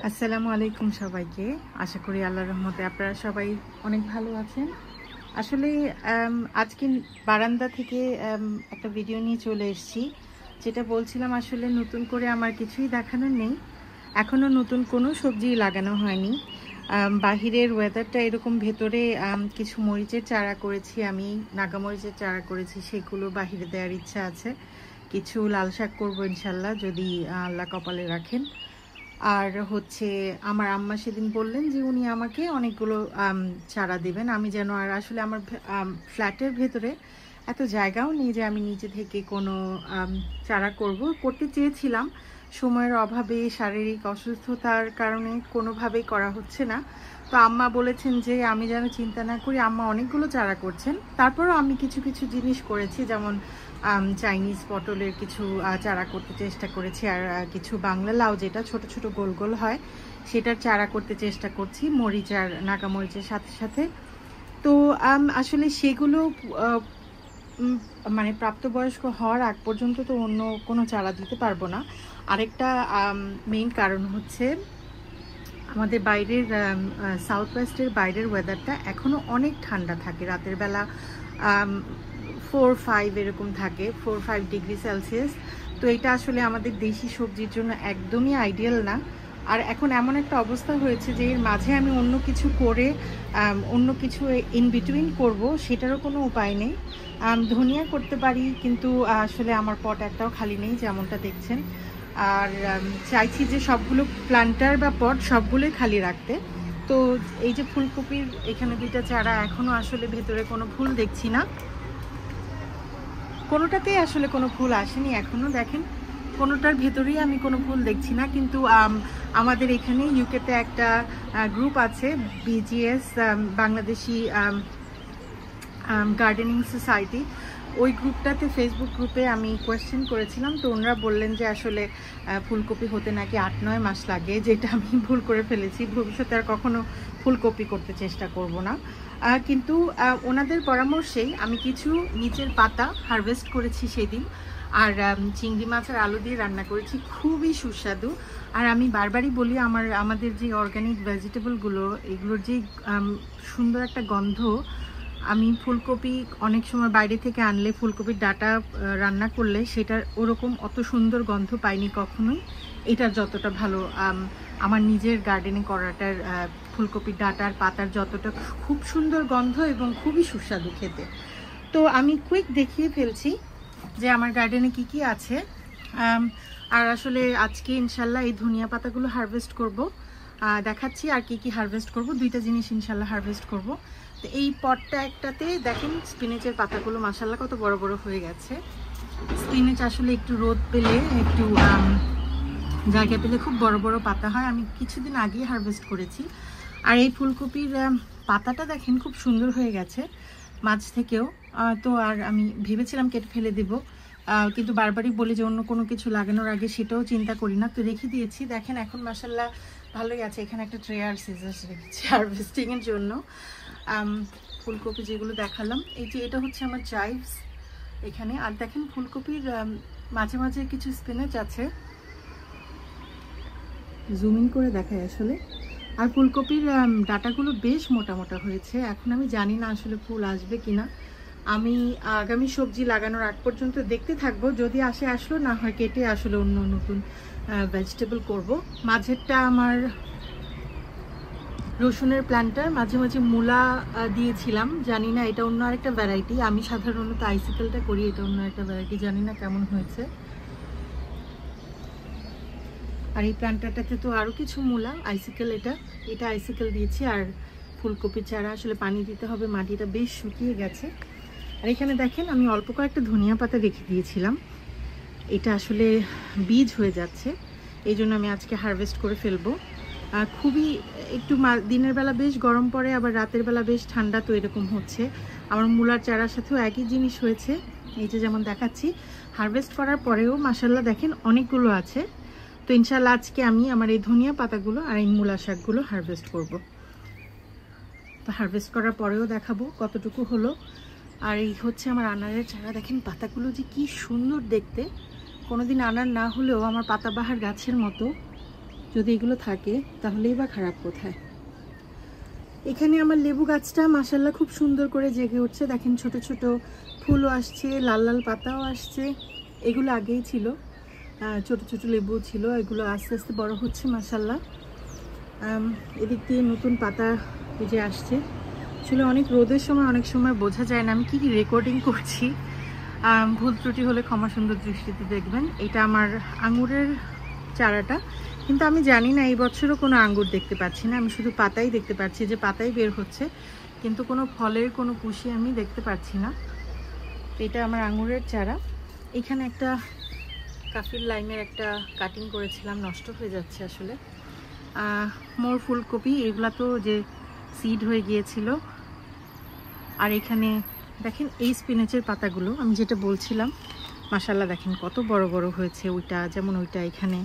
আসসালামু আলাইকুম সবাইকে। আশা করি আল্লাহর রহমতে আপনারা সবাই অনেক ভালো আছেন। আসলে আজকে বারান্দা থেকে একটা ভিডিও নিয়ে চলে এসেছি, যেটা বলছিলাম আসলে নতুন করে আমার কিছুই দেখানোর নেই। এখনও নতুন কোনো সবজি লাগানো হয়নি। বাহিরের ওয়েদারটা এরকম, ভেতরে কিছু মরিচের চারা করেছি, আমি নাগামরিচের চারা করেছি, সেগুলো বাহিরে দেওয়ার ইচ্ছা আছে। কিছু লাল শাক করবো ইনশাল্লাহ, যদি আল্লাহ কপালে রাখেন। আর হচ্ছে আমার আম্মা সেদিন বললেন যে উনি আমাকে অনেকগুলো চারা দেবেন, আমি যেন, আর আসলে আমার ফ্ল্যাটের ভেতরে এত জায়গাও নেই যে আমি নিজে থেকে কোনো চারা করতে চেয়েছিলাম। সময়ের অভাবে, শারীরিক অসুস্থতার কারণে কোনোভাবেই করা হচ্ছে না। তো আম্মা বলেছেন যে আমি যেন চিন্তা না করি, আম্মা অনেকগুলো চারা করছেন। তারপরও আমি কিছু কিছু জিনিস করেছি, যেমন চাইনিজ পটলের কিছু চারা করতে চেষ্টা করেছি, আর কিছু বাংলা লাউ যেটা ছোট ছোট গোল গোল হয় সেটার চারা করতে চেষ্টা করছি, মরিচ আর নাগামরিচের সাথে সাথে। তো আসলে সেগুলো মানে প্রাপ্তবয়স্ক হওয়ার আগ পর্যন্ত তো অন্য কোনো চারা দিতে পারবো না। আরেকটা মেইন কারণ হচ্ছে আমাদের বাইরের সাউথ ওয়েস্টের বাইরের ওয়েদারটা এখনও অনেক ঠান্ডা থাকে, রাতের বেলা 4-5 এরকম থাকে, 4-5 ডিগ্রি সেলসিয়াস। তো এটা আসলে আমাদের দেশি সবজির জন্য একদমই আইডিয়াল না। আর এখন এমন একটা অবস্থা হয়েছে যে এর মাঝে আমি অন্য কিছু করে অন্য কিছু ইন বিটুইন করবো, সেটারও কোনো উপায় নেই। ধনিয়া করতে পারি, কিন্তু আসলে আমার পট একটাও খালি নেই, যেমনটা দেখছেন। আর চাইছি যে সবগুলো প্ল্যান্টার বা পট সবগুলোই খালি রাখতে। তো এই যে ফুলকপির এখানে দুইটা চারা, এখনো আসলে ভেতরে কোনো ফুল দেখছি না, কোনোটাতেই আসলে কোনো ফুল আসেনি এখনো। দেখেন, কোনোটার ভেতরেই আমি কোনো ফুল দেখছি না। কিন্তু আমাদের এখানে ইউকেতে একটা গ্রুপ আছে, বিজিএস, বাংলাদেশি গার্ডেনিং সোসাইটি। ওই গ্রুপটাতে, ফেসবুক গ্রুপে আমি কোয়েশ্চেন করেছিলাম, তো ওনারা বললেন যে আসলে ফুলকপি হতে নাকি 8-9 মাস লাগে, যেটা আমি ভুল করে ফেলেছি। ভবিষ্যতে আর কখনো ফুলকপি করতে চেষ্টা করব না। কিন্তু ওনাদের পরামর্শেই আমি কিছু নিচের পাতা হারভেস্ট করেছি সেদিন, আর চিংড়ি মাছের আলু দিয়ে রান্না করেছি, খুবই সুস্বাদু। আর আমি বারবারই বলি, আমাদের যে অর্গানিক ভেজিটেবলগুলো, এগুলোর যে সুন্দর একটা গন্ধ, আমি ফুলকপি অনেক সময় বাইরে থেকে আনলে, ফুলকপির ডাটা রান্না করলে সেটার ওরকম অত সুন্দর গন্ধ পাইনি কখনোই, এটার যতটা ভালো আমার নিজের গার্ডেনে করাটার ফুলকপির ডাটার পাতার যতটা খুব সুন্দর গন্ধ এবং খুবই সুস্বাদু খেতে। তো আমি কুইক দেখিয়ে ফেলছি যে আমার গার্ডেনে কি কি আছে। আর আসলে আজকে ইনশাল্লাহ এই ধনিয়া পাতাগুলো হারভেস্ট করব, দেখাচ্ছি আর কি কি হারভেস্ট করব। দুইটা জিনিস ইনশাল্লাহ হারভেস্ট করব। তো এই পটটা একটাতে দেখেন স্পিনেচের পাতাগুলো মাশাআল্লাহ কত বড় বড় হয়ে গেছে। স্পিনেচ আসলে একটু রোদ পেলে, একটু জায়গা পেলে খুব বড় বড় পাতা হয়। আমি কিছুদিন আগেই হারভেস্ট করেছি। আর এই ফুলকপির পাতাটা দেখেন খুব সুন্দর হয়ে গেছে মাছ থেকেও। তো আর আমি ভেবেছিলাম কেটে ফেলে দেব, কিন্তু বারবারই বলি যে অন্য কোনো কিছু লাগানোর আগে সেটাও চিন্তা করি না, তো রেখে দিয়েছি। দেখেন এখন মাশাআল্লাহ ভালোই আছে। এখানে একটা ট্রে আর সিজার্স রেখেছি হারভেস্টিংয়ের জন্য। ফুলকপি যেগুলো দেখালাম, এই যে এটা হচ্ছে আমার চাইভস এখানে। আর দেখেন ফুলকপির মাঝে মাঝে কিছু স্পিনেচ আছে, জুমিং করে দেখায় আসলে। আর ফুলকপির ডাটাগুলো বেশ মোটা মোটা হয়েছে। এখন আমি জানি না আসলে ফুল আসবে কিনা। আমি আগামী সবজি লাগানোর আগ পর্যন্ত দেখতে থাকবো, যদি আসে আসলো, না হয় কেটে আসলে অন্য নতুন ভেজিটেবল করব। মাঝেরটা আমার রসুনের প্ল্যান্টার, মাঝে মাঝে মূলা দিয়েছিলাম, জানি না এটা অন্য আরেকটা ভ্যারাইটি। আমি সাধারণত আইসিকেলটা করি, এটা অন্য একটা ভ্যারাইটি, জানি না কেমন হয়েছে। আর এই প্ল্যান্টারটাতে তো আরও কিছু মূলা, আইসিকেল, এটা আইসিকেল দিয়েছি। আর ফুলকপির চারা আসলে পানি দিতে হবে, মাটিটা বেশ শুকিয়ে গেছে। আর এখানে দেখেন আমি অল্প কয়েকটা ধনিয়া পাতা রেখে দিয়েছিলাম, এটা আসলে বীজ হয়ে যাচ্ছে, এই জন্য আমি আজকে হারভেস্ট করে ফেলবো। খুবই একটু দিনের বেলা বেশ গরম পড়ে, আবার রাতের বেলা বেশ ঠান্ডা, তো এরকম হচ্ছে। আমার মূলার চারার সাথেও একই জিনিস হয়েছে, এই যে যেমন দেখাচ্ছি। হারভেস্ট করার পরেও মাশাআল্লাহ দেখেন অনেকগুলো আছে। তো ইনশাআল্লাহ আজকে আমি আমার এই ধনিয়া পাতাগুলো আর এই মূলা শাকগুলো হারভেস্ট করব। তো হারভেস্ট করার পরেও দেখাবো কতটুকু হলো। আর এই হচ্ছে আমার আনারের চারা, দেখেন পাতাগুলো যে কি সুন্দর দেখতে। কোনোদিন আনার না হলেও আমার পাতাবাহার গাছের মতো যদি এগুলো থাকে তাহলেই বা খারাপ কোথায়। এখানে আমার লেবু গাছটা মাশাআল্লাহ খুব সুন্দর করে জেগে উঠছে। দেখেন ছোট ছোট ফুলও আসছে, লাল লাল পাতাও আসছে। এগুলো আগেই ছিল, ছোট ছোট লেবু ছিল, এগুলো আস্তে আস্তে বড় হচ্ছে মাশাআল্লাহ। এদিক দিয়ে নতুন পাতা যে আসছে। আসলে অনেক রোদের সময় অনেক সময় বোঝা যায় না আমি কি রেকর্ডিং করছি। ভুল ত্রুটি হলে ক্ষমা সুন্দর দৃষ্টিতে দেখবেন। এটা আমার আঙুরের চারাটা, কিন্তু আমি জানি না এই বছরও কোনো আঙ্গুর দেখতে পাচ্ছি না। আমি শুধু পাতাই দেখতে পাচ্ছি, যে পাতাই বের হচ্ছে, কিন্তু কোনো ফলের কোনো কুশি আমি দেখতে পাচ্ছি না। এটা আমার আঙুরের চারা। এখানে একটা কাফির লাইমের একটা কাটিং করেছিলাম, নষ্ট হয়ে যাচ্ছে আসলে। মোর ফুলকপি, এগুলা তো যে সিড হয়ে গিয়েছিল। আর এখানে দেখেন এই স্পিনাচের পাতাগুলো আমি যেটা বলছিলাম, মাশাআল্লাহ দেখেন কত বড় বড় হয়েছে। ওইটা যেমন ওইটা, এখানে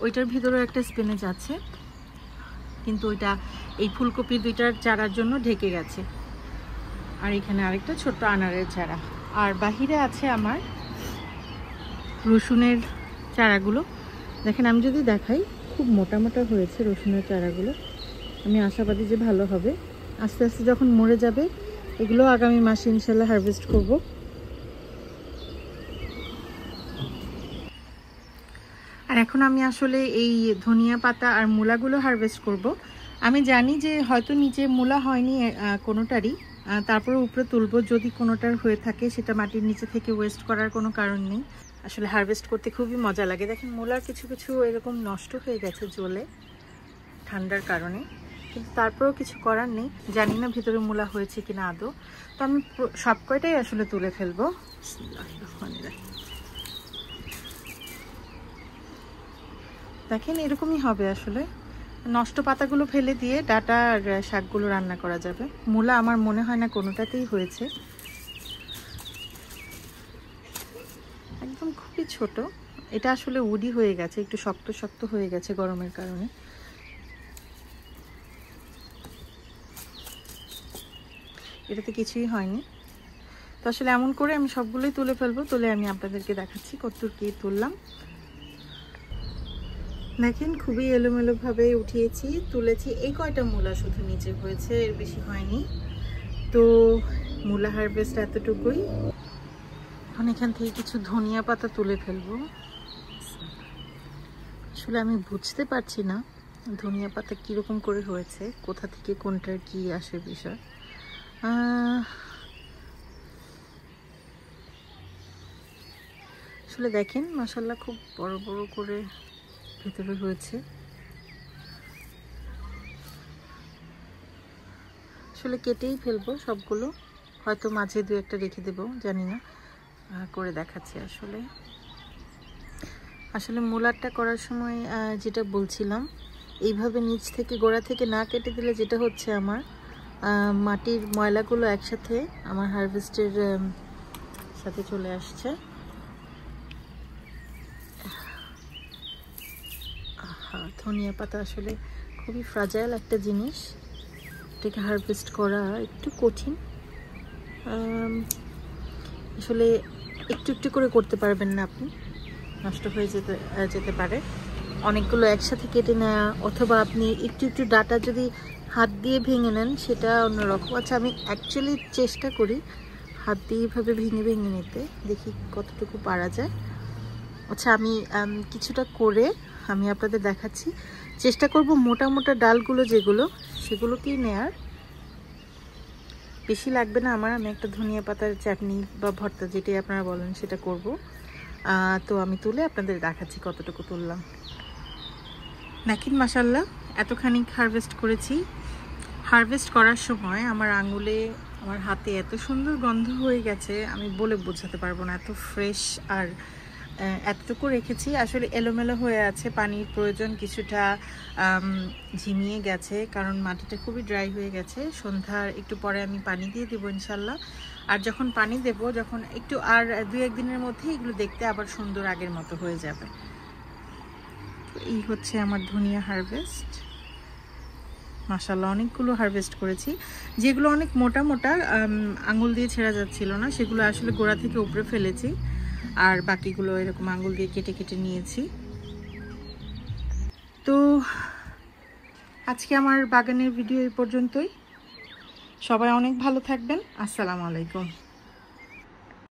ওইটার ভিতরেও একটা স্পিনাচ আছে, কিন্তু ওইটা এই ফুলকপির দুইটার চারার জন্য ঢেকে গেছে। আর এখানে আরেকটা ছোট্ট আনারের চারা। আর বাহিরে আছে আমার রসুনের চারাগুলো। দেখেন আমি যদি দেখাই, খুব মোটা মোটা হয়েছে রসুনের চারাগুলো। আমি আশাবাদী যে ভালো হবে। আস্তে আস্তে যখন মরে যাবে এগুলো আগামী মাসে ইনশাল্লাহ হারভেস্ট করব। আর এখন আমি আসলে এই ধনিয়া পাতা আর মূলাগুলো হারভেস্ট করব। আমি জানি যে হয়তো নিচে মূলা হয়নি কোনোটারই, তারপরে উপরে তুলবো। যদি কোনোটার হয়ে থাকে সেটা মাটির নিচে থেকে ওয়েস্ট করার কোনো কারণ নেই। আসলে হারভেস্ট করতে খুবই মজা লাগে। দেখেন মূলার কিছু কিছু এরকম নষ্ট হয়ে গেছে জ্বলে, ঠান্ডার কারণে, কিন্তু তারপরেও কিছু করার নেই। জানি না ভিতরে মূলা হয়েছে কিনা আদৌ। তো আমি সব কয়টাই আসলে তুলে ফেলবো। দেখেন এরকমই হবে আসলে। নষ্ট পাতাগুলো ফেলে দিয়ে ডাটা আর শাকগুলো রান্না করা যাবে। মূলা আমার মনে হয় না কোনোটাতেই হয়েছে। একদম খুবই ছোট। এটা আসলে উডি হয়ে গেছে, একটু শক্ত শক্ত হয়ে গেছে গরমের কারণে। এটাতে কিছুই হয়নি। তো আসলে এমন করে আমি সবগুলোই তুলে ফেলবো। তুলে আমি আপনাদেরকে দেখাচ্ছি কতটুকু কি তুললাম। দেখেন খুবই এলোমেলো ভাবে উঠিয়েছি, তুলেছি। এই কয়টা মূলা শুধু নিচে হয়েছে, এর বেশি হয়নি। তো মূলা হারভেস্ট এতটুকুই। এখন এখান থেকে কিছু ধনিয়া পাতা তুলে ফেলবো। আসলে আমি বুঝতে পারছি না ধনিয়া পাতা কিরকম করে হয়েছে, কোথা থেকে কোনটার কি আসে বিষয়। আসলে দেখেন মাশাআল্লাহ খুব বড় বড় করে ভেতরে হয়েছে। আসলে কেটেই ফেলবো সবগুলো, হয়তো মাঝে দু একটা রেখে দেবো, জানি না, করে দেখাচ্ছি। আসলে মূলাটা করার সময় যেটা বলছিলাম, এইভাবে নিচ থেকে গোড়া থেকে না কেটে দিলে যেটা হচ্ছে, আমার মাটির ময়লাগুলো একসাথে আমার হারভেস্টের সাথে চলে আসছে। ধনিয়া পাতা আসলে খুবই ফ্রাজাইল একটা জিনিস, এটাকে হারভেস্ট করা একটু কঠিন। আসলে একটু একটু করে করতে পারবেন না আপনি, নষ্ট হয়ে যেতে পারে। অনেকগুলো একসাথে কেটে নেওয়া, অথবা আপনি একটু একটু ডাটা যদি হাত দিয়ে ভেঙে নেন সেটা অন্যরকম। আচ্ছা আমি অ্যাকচুয়ালি চেষ্টা করি হাত দিয়ে এইভাবে ভেঙে ভেঙে নিতে, দেখি কতটুকু পারা যায়। আচ্ছা আমি কিছুটা করে আমি আপনাদের দেখাচ্ছি। চেষ্টা করব মোটা মোটা ডালগুলো যেগুলো, সেগুলোকেই নেয়ার। বেশি লাগবে না আমার। আমি একটা ধনিয়া পাতার চাটনি বা ভর্তা যেটাই আপনারা বলেন সেটা করব। তো আমি তুলে আপনাদের দেখাচ্ছি কতটুকু তুললাম। দেখেন মাশাআল্লাহ এতখানি হারভেস্ট করেছি। হারভেস্ট করার সময় আমার আঙুলে, আমার হাতে এত সুন্দর গন্ধ হয়ে গেছে, আমি বলে বোঝাতে পারবো না। এত ফ্রেশ। আর এতটুকু রেখেছি, আসলে এলোমেলো হয়ে আছে, পানির প্রয়োজন কিছুটা ঝিমিয়ে গেছে, কারণ মাটিটা খুবই ড্রাই হয়ে গেছে। সন্ধ্যার একটু পরে আমি পানি দিয়ে দেবো ইনশাল্লাহ। আর যখন পানি দেব, যখন একটু আর 2-1 দিনের মধ্যে এগুলো দেখতে আবার সুন্দর আগের মতো হয়ে যাবে। এই হচ্ছে আমার ধনিয়া হারভেস্ট। মাশাআল্লাহ অনেকগুলো হারভেস্ট করেছি, যেগুলো অনেক মোটা মোটা আঙুল দিয়ে ছেঁড়া যাচ্ছিল না, সেগুলো আসলে গোড়া থেকে উপরে ফেলেছি। আর বাকিগুলো এরকম আঙুল দিয়ে কেটে কেটে নিয়েছি। তো আজকে আমার বাগানের ভিডিও এই পর্যন্তই। সবাই অনেক ভালো থাকবেন। আসসালামু আলাইকুম।